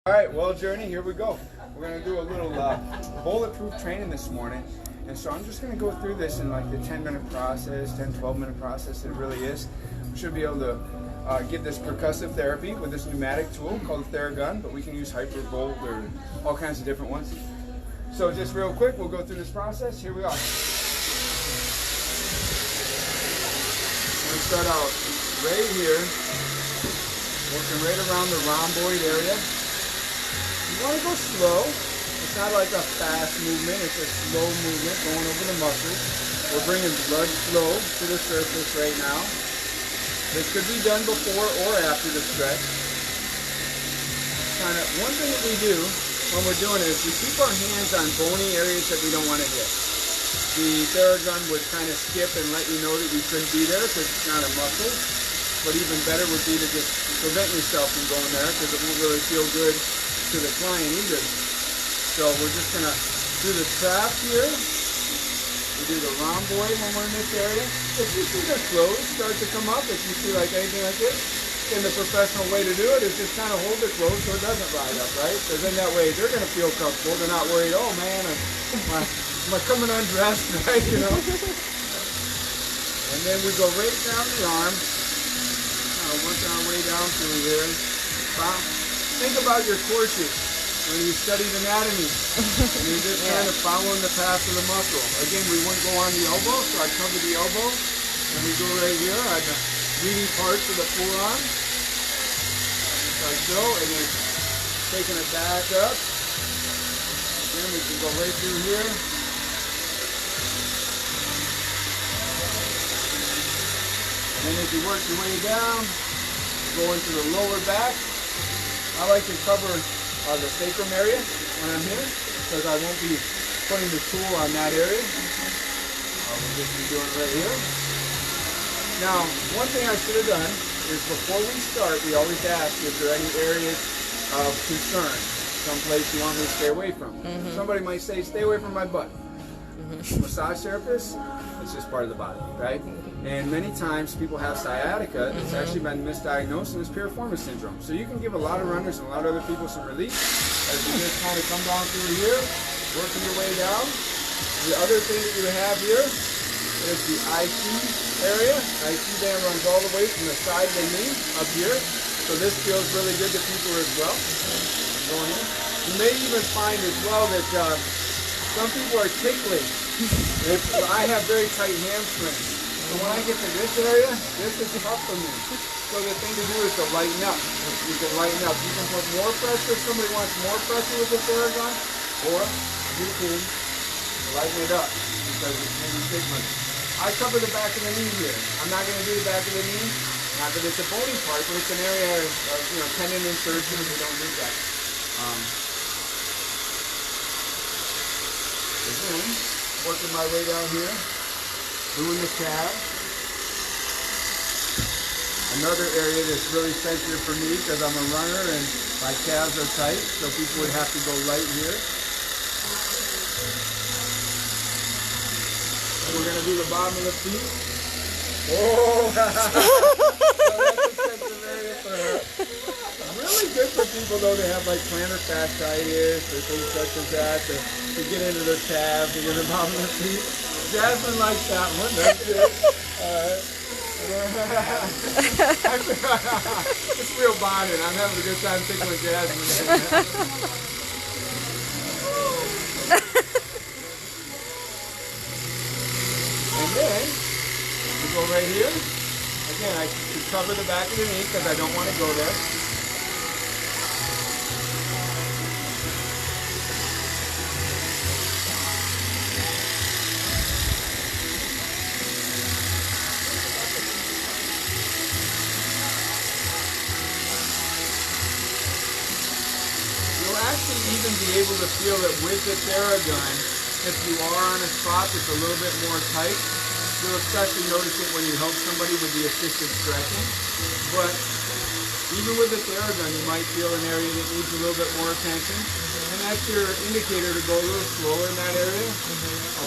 All right, well, Journey, here we go. We're going to do a little bulletproof training this morning. And so I'm just going to go through this in like the 10-minute process, 12-minute process it really is. We should be able to give this percussive therapy with this pneumatic tool called a Theragun, but we can use Hypervolt or all kinds of different ones. So just real quick, we'll go through this process. Here we are. We're going to start out right here, working right around the rhomboid area. You want to go slow. It's not like a fast movement, it's a slow movement going over the muscles. We're bringing blood flow to the surface right now. This could be done before or after the stretch. One thing that we do when we're doing it is we keep our hands on bony areas that we don't want to hit. The Theragun would kind of skip and let you know that you shouldn't be there because it's not a muscle. But even better would be to just prevent yourself from going there because it won't really feel good to the client either. So we're just going to do the trap here. We do the rhomboid when we're in this area. If you see the flows start to come up, if you see like anything like this, then the professional way to do it is just kind of hold it close so it doesn't ride up, right? Because then that way they're going to feel comfortable. They're not worried, oh man, am I coming undressed, right? You know? And then we go right down the arm. Kind of work our way down through here. Think about your courses when you studied anatomy, and you're just kind of following the path of the muscle. Again, we wouldn't go on the elbow, so I cover the elbow, and we go right here on the meaty parts of the forearm, like so, and then taking it back up. Then we can go right through here. And then as you work your way down, go into the lower back. I like to cover the sacrum area when I'm here, because I won't be putting the tool on that area. We'll just be doing it right here. Now, one thing I should have done is before we start, we always ask if there are any areas of concern, someplace you want me to stay away from. Somebody might say, stay away from my butt. Massage therapist, it's just part of the body, right? And many times people have sciatica. It's actually been misdiagnosed as piriformis syndrome. So you can give a lot of runners and a lot of other people some relief as you just kind of come down through here, working your way down. The other thing that you have here is the IC area. IC band runs all the way from the side of the knee up here. So this feels really good to people as well. Going in. You may even find as well that some people are tickling. I have very tight hamstrings. So when I get to this area, this is tough for me. So the thing to do is to lighten up. You can lighten up. You can put more pressure if somebody wants more pressure with the Theragun, or you can lighten it up because it's maybe tickling. I cover the back of the knee here. I'm not going to do the back of the knee, not that it's a bony part, but it's an area of tendon insertion. We don't do that. Again, working my way down here. Doing the calves. Another area that's really sensitive for me because I'm a runner and my calves are tight, so people would have to go right here. And we're going to do the bottom of the feet. Oh! That's a sensitive area for her. Really good for people though to have like plantar fasciitis or things such as that to get into their calves and get the bottom of the feet. Jasmine likes that one. That's it. It's real bonding. I'm having a good time tickling Jasmine. And then we go right here. Again, I cover the back of the knee because I don't want to go there. Even be able to feel that with the Theragun, if you are on a spot that's a little bit more tight, you'll especially notice it when you help somebody with the assisted stretching. But even with the Theragun, you might feel an area that needs a little bit more attention. And that's your indicator to go a little slower in that area.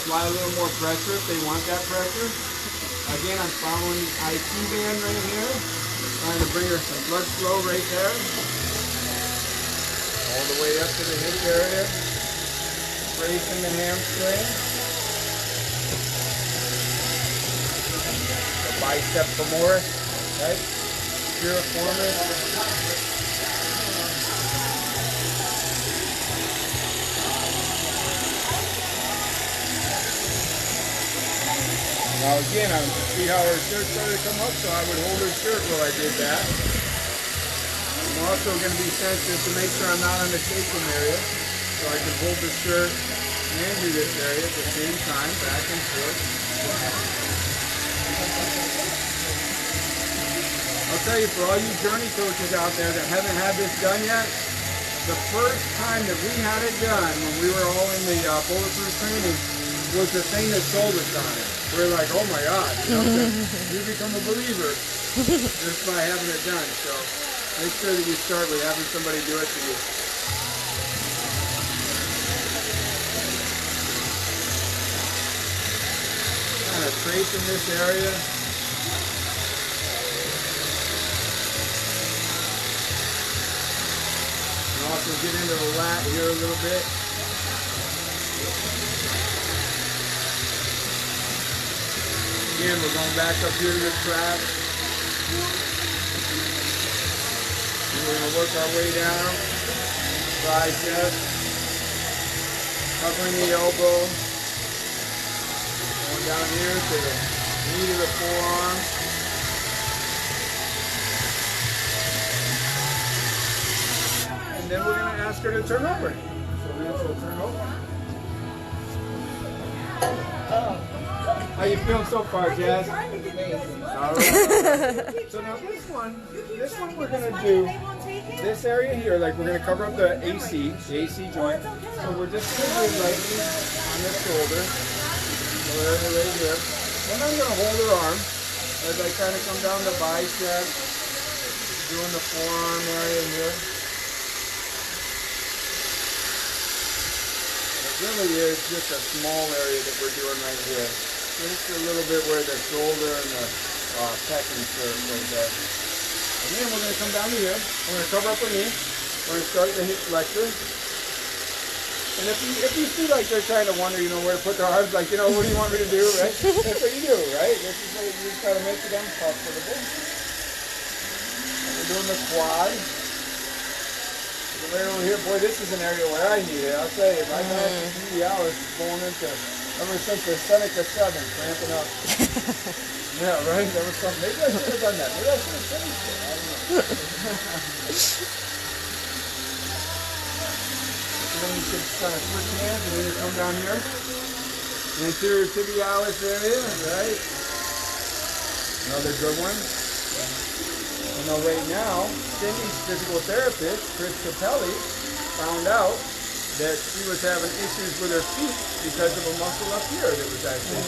Apply a little more pressure if they want that pressure. Again, I'm following the IC band right here. Trying to bring her some blood flow right there. All the way up to the hip area. Bracing the hamstring. The bicep femoris, right? Piriformis. Now again, I can see how her shirt started to come up, so I would hold her shirt while I did that. I'm also going to be sensitive to make sure I'm not on the sacrum area, so I can hold the shirt and do this area at the same time, back and forth. I'll tell you, for all you journey coaches out there that haven't had this done yet, the first time that we had it done, when we were all in the Bulletproof Training, was the thing that sold us on it. We were like, oh my God, you become a believer just by having it done. So make sure that you start with having somebody do it to you. Kind of tracing this area. And also get into the lat here a little bit. Again, we're going back up here to the trap. And we're going to work our way down. Bicep. Covering the elbow. Going down here to the knee to the forearm. And then we're going to ask her to turn over. So Lance will turn over. How you feeling so far, Jazz? All right. So now this one we're gonna do this area here, like we're gonna cover up the AC joint. So we're just gonna do lightly on the shoulder, so area right here. Then I'm gonna hold her arm as I kind of come down the bicep, doing the forearm area here. It really is just a small area that we're doing right here. Just a little bit where the shoulder and the pec insert right there. And then we're going to come down here. We're going to cover up her knee. We're going to start the hip flexor. And if you see like they're trying to wonder, where to put their arms, like, what do you want me to do, right? That's what you do, right? This is what you try to make it uncomfortable. And we're doing the quad. Right over here, boy, this is an area where I need it. I'll tell you, my last few hours is going into, ever since the Seneca 7, cramping up. Yeah, right? There was something. Maybe I should have done that. Maybe I should have finished it. I don't know. So then you can kind of switch hands, and then you come down here. Anterior tibialis area, right? Another good one. You know, right now, Cindy's physical therapist, Chris Capelli, found out that she was having issues with her feet because of a muscle up here that was actually,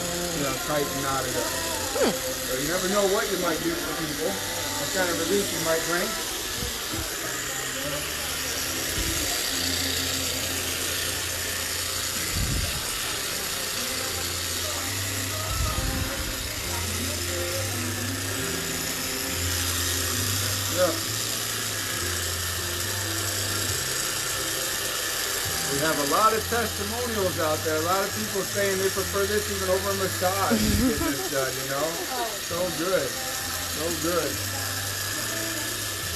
tight and knotted up. So you never know what you might do for people, what kind of relief you might bring. We have a lot of testimonials out there. A lot of people saying they prefer this even over a massage. Getting this done, So good. So good.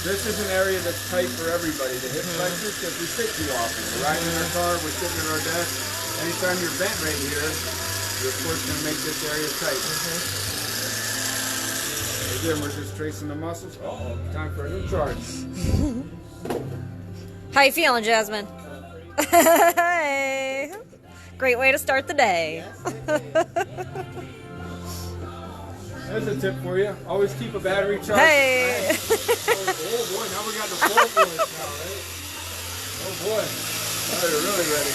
This is an area that's tight for everybody. The hip flexors, because we sit too often. We're riding in our car, we're sitting at our desk. Anytime you're bent right here, you're of course going to make this area tight. Again, we're just tracing the muscles. Uh-oh, time for a new charge. How you feeling, Jasmine? Hey. Great way to start the day. There's a tip for you. Always keep a battery charged. Hey. Oh boy, now we got the full voice now, right? Oh boy. Now you're really ready.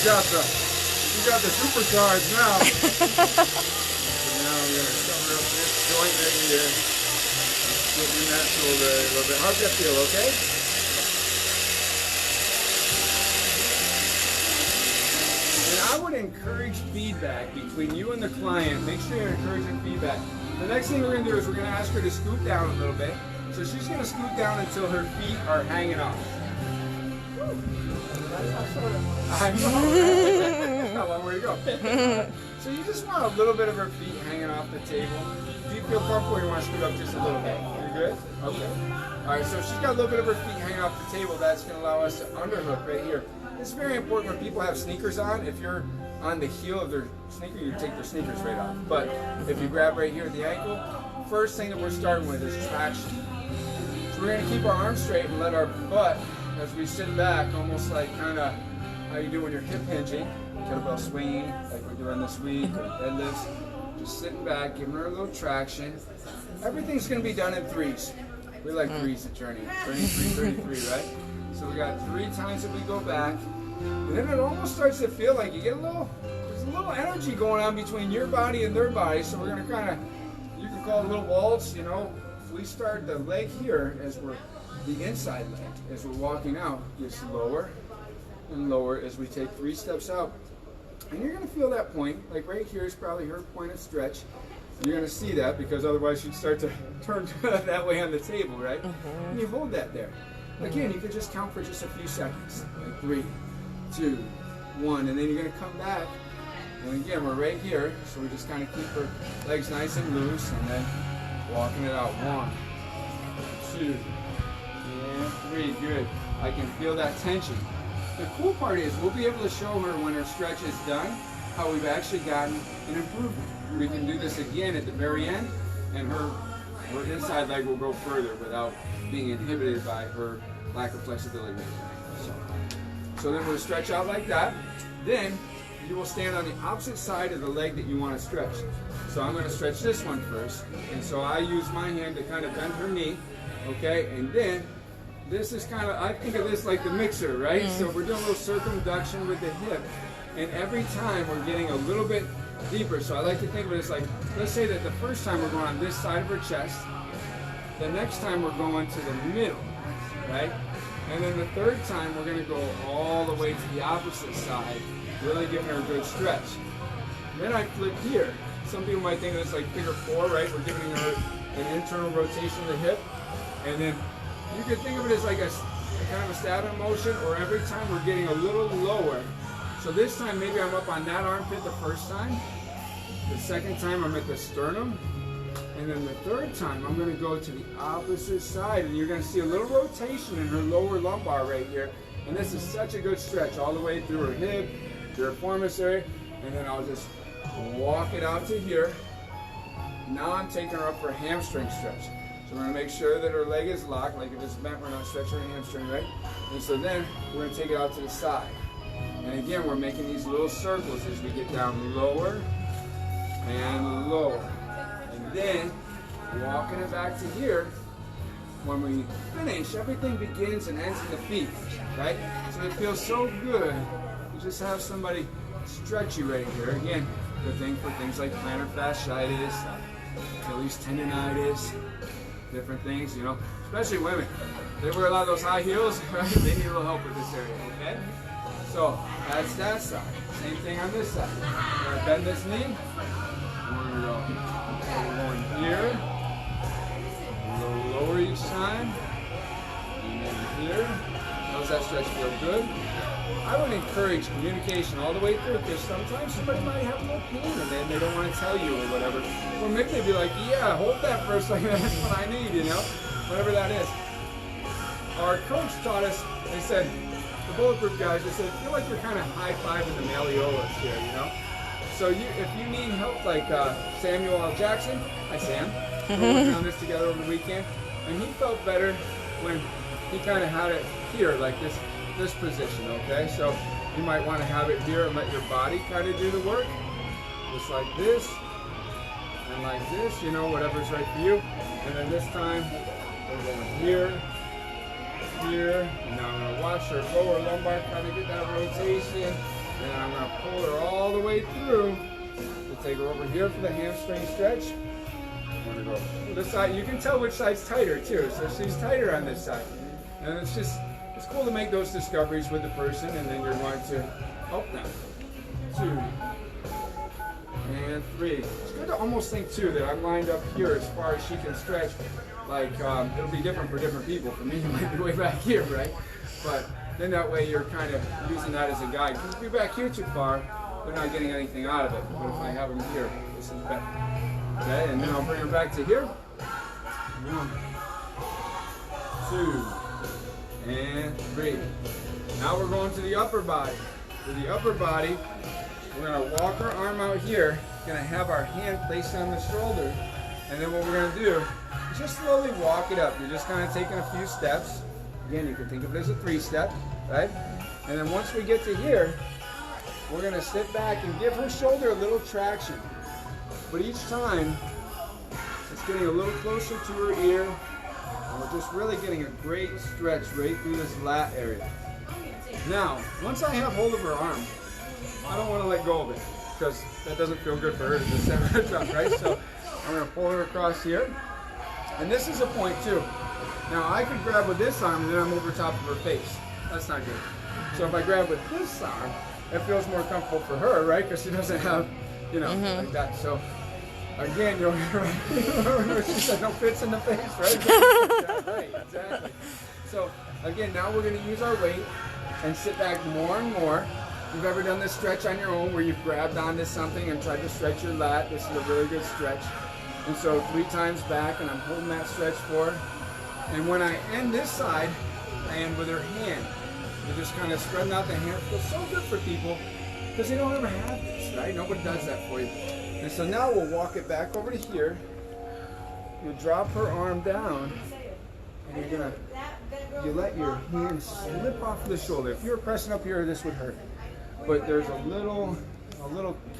You got the supercharge now. Now I'm going to cover up this joint right here. Getting in that shoulder a little bit. How's that feel, okay? And I would encourage feedback between you and the client. Make sure you're encouraging feedback. The next thing we're going to do is we're going to ask her to scoot down a little bit. So she's going to scoot down until her feet are hanging off. I know. There's not a long way to go. So you just want a little bit of her feet hanging off the table. Do you feel comfortable or you want to scoot up just a little bit? You're good? Okay. Alright, so she's got a little bit of her feet hanging off the table. That's going to allow us to underhook right here. It's very important when people have sneakers on. If you're on the heel of their sneaker, you take their sneakers right off. But if you grab right here at the ankle, first thing that we're starting with is traction. So we're going to keep our arms straight and let our butt, as we sit back, almost like kind of how you do when you're hip hinging, kettlebell swinging, like we're doing this week, or deadlifts. Just sitting back, giving her a little traction. Everything's going to be done in threes. We like threes at Journey. 33, right? So we got 3 times that we go back. And then it almost starts to feel like you get there's a little energy going on between your body and their body. So we're going to kind of, you can call it a little waltz, you know. We start the leg here as the inside leg, as we're walking out, gets lower and lower as we take 3 steps out. And you're going to feel that point, like right here is probably her point of stretch. You're going to see that because otherwise she'd start to turn that way on the table, right? And you hold that there. Again, you can just count for just a few seconds, like 3, 2, 1, and then you're going to come back. And again, we're right here, so we just kind of keep her legs nice and loose, and then walking it out. 1, 2, and 3. Good. I can feel that tension. The cool part is we'll be able to show her when her stretch is done how we've actually gotten an improvement. We can do this again at the very end, and her inside leg will go further without being inhibited by her lack of flexibility. So then we'll stretch out like that. Then you will stand on the opposite side of the leg that you want to stretch. So I'm going to stretch this one first. And so I use my hand to kind of bend her knee, okay? And then this is kind of, I think of this like the mixer, right? So we're doing a little circumduction with the hip. And every time we're getting a little bit deeper. So I like to think of it as like, let's say that the first time we're going on this side of her chest. The next time we're going to the middle, right? And then the third time we're going to go all the way to the opposite side, really giving her a good stretch. Then I flip here. Some people might think of this like figure 4, right? We're giving her an internal rotation of the hip. And then you could think of it as like a kind of a stabbing motion, or every time we're getting a little lower. So this time maybe I'm up on that armpit the first time. The second time I'm at the sternum. And then the third time I'm going to go to the opposite side, and you're going to see a little rotation in her lower lumbar right here. And this is such a good stretch all the way through her hip, to her piriformis area, and then I'll just walk it out to here. Now I'm taking her up for a hamstring stretch. So we're going to make sure that her leg is locked, like if it's bent, we're not stretching her hamstring, right? And so then we're going to take it out to the side. And again, we're making these little circles as we get down lower and lower. And then walking it back to here. When we finish, everything begins and ends in the feet, right? So it feels so good to just have somebody stretch you right here. Again, good thing for things like plantar fasciitis, Achilles tendonitis, different things, you know, especially women. They wear a lot of those high heels, right? They need a little help with this area, okay? So that's that side. Same thing on this side. We're going to bend this knee. We're going here. A little lower each time. And then here. Does that stretch feel good? I would encourage communication all the way through, because sometimes somebody might have a little pain and then they don't want to tell you or whatever. Or maybe they'd be like, yeah, hold that for a second, that's what I need, you know? Whatever that is. Our coach taught us, they said, the Bulletproof guys, they said, feel like you're kind of high-fiving the malleolus here, you know? So if you need help, like Samuel L. Jackson, hi Sam, we're working on this together over the weekend, and he felt better when he kind of had it here, like this position, okay? So you might want to have it here and let your body kind of do the work, just like this, and like this, you know, whatever's right for you. And then this time, we're going here, here, and now I'm going to watch her lower lumbar kind of get that rotation, and I'm going to pull her all the way through to take her over here for the hamstring stretch. I'm going to go this side. You can tell which side's tighter too, so she's tighter on this side. And it's cool to make those discoveries with the person, and then you're going to help them. 2 and 3. It's good to almost think too that I'm lined up here as far as she can stretch. like it'll be different for different people. For me, it might be way back here, right? But then that way you're kind of using that as a guide. Because if you're back here too far, they're not getting anything out of it. But if I have them here, this is better. Okay, and then I'll bring them back to here. 1, 2, and 3. Now we're going to the upper body. For the upper body, we're going to walk our arm out here. Going to have our hand placed on the shoulder. And then what we're going to do is just slowly walk it up. You're just kind of taking a few steps. Again, you can think of it as a 3-step, right? And then once we get to here, we're going to sit back and give her shoulder a little traction. But each time, it's getting a little closer to her ear. And we're just really getting a great stretch right through this lat area. Now, once I have hold of her arm, I don't want to let go of it because that doesn't feel good for her to just have her drop, right? So I'm going to pull her across here. And this is a point too. Now I could grab with this arm and then I'm over top of her face. That's not good. So if I grab with this arm, it feels more comfortable for her, right? Because she doesn't have, you know, like that. So again, you're right. She said no fits in the face, right? Right, exactly. So again, now we're going to use our weight and sit back more and more. If you've ever done this stretch on your own where you've grabbed onto something and tried to stretch your lat, this is a really good stretch. And so 3 times back, and I'm holding that stretch for her. And when I end this side, I end with her hand. You're just kind of spreading out the hand. It feels so good for people because they don't ever have this, right? Nobody does that for you. And so now we'll walk it back over to here. You'll drop her arm down, and you let your hand slip off the shoulder. If you were pressing up here, this would hurt. But there's a little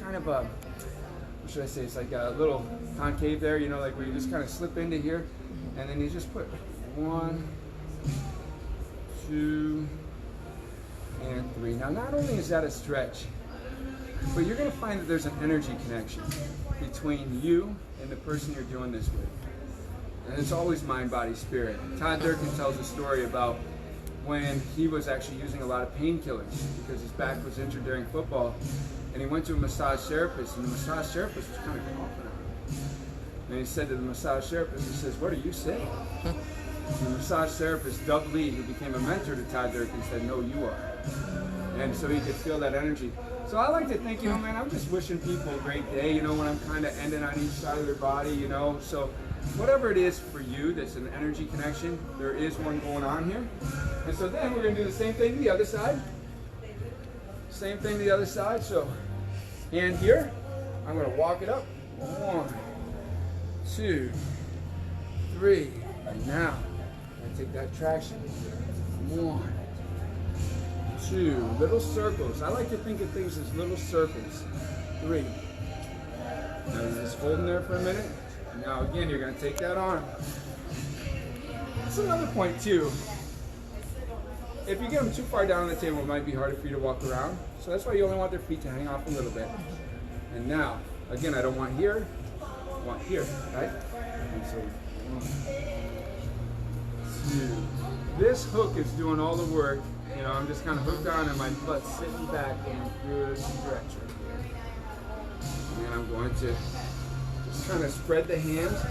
kind of a, what should I say? It's like a little concave there, you know, like where you just kind of slip into here, and then you just put 1, 2, and 3. Now, not only is that a stretch, but you're going to find that there's an energy connection between you and the person you're doing this with. And it's always mind, body, spirit. Todd Durkin tells a story about when he was actually using a lot of painkillers because his back was injured during football. And he went to a massage therapist, and the massage therapist was kind of coughing on him. And he said to the massage therapist, he says, "What are you saying?" And the massage therapist, Doug Lee, who became a mentor to Todd Durkin, said, "No, you are." And so he could feel that energy. So I like to think, you know, man, I'm just wishing people a great day, you know, when I'm kind of ending on each side of their body, you know. So whatever it is for you that's an energy connection, there is one going on here. And so then we're going to do the same thing to the other side. Same thing to the other side. So hand here, I'm going to walk it up. 1, 2, 3. And now, I take that traction. 1, 2. Little circles. I like to think of things as little circles. 3. Now you're just holding there for a minute. Now again, you're going to take that arm. That's another point too. If you get them too far down on the table, it might be harder for you to walk around. So that's why you only want their feet to hang off a little bit. And now, again, I don't want here, I want here, right? And so, 1, 2. This hook is doing all the work. You know, I'm just kind of hooked on and my butt's sitting back going through this stretch right here. And I'm going to just kind of spread the hands.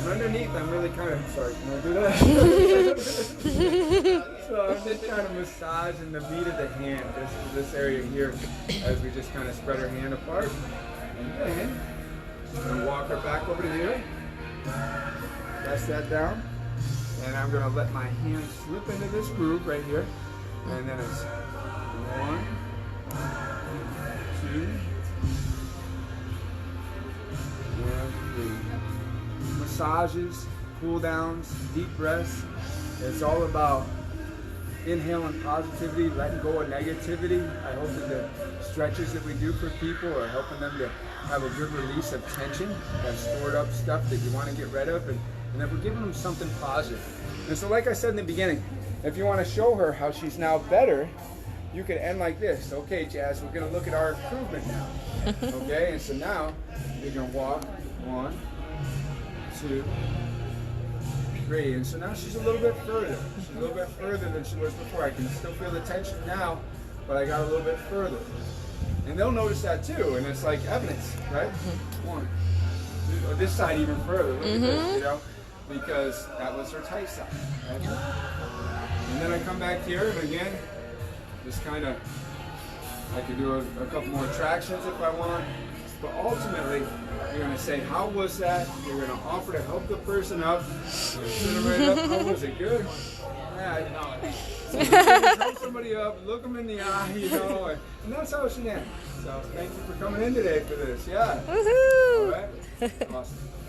And underneath, I'm really kind of, sorry, can I do that? So I'm just kind of massaging the meat of the hand, this area here, as we just kind of spread our hand apart. And then, I'm going to walk her back over to here. Press that down. And I'm going to let my hand slip into this groove right here. And then it's 1, 2, and 3. Massages, cool downs, deep breaths. It's all about inhaling positivity, letting go of negativity. I hope that the stretches that we do for people are helping them to have a good release of tension, that stored up stuff that you want to get rid of, and that we're giving them something positive. And so like I said in the beginning, if you want to show her how she's now better, you could end like this. Okay, Jazz, we're going to look at our improvement now. Okay, and so now you're going to walk 1, 2, 3, and so now she's a little bit further. She's a little bit further than she was before. I can still feel the tension now, but I got a little bit further. And they'll notice that too, and it's like evidence, right? 1, 2, or this side even further. Look at this, you know. because that was her tight side. Right? And then I come back here, and again, just kind of, I could do a couple more tractions if I want. But ultimately, you're going to say, how was that? You're going to offer to help the person up. You're going to sit them right up. How was it? Good? Yeah, so you're going to help somebody up, look them in the eye, you know, and that's how it should end. So thank you for coming in today for this. Yeah. Woohoo! All right. Awesome.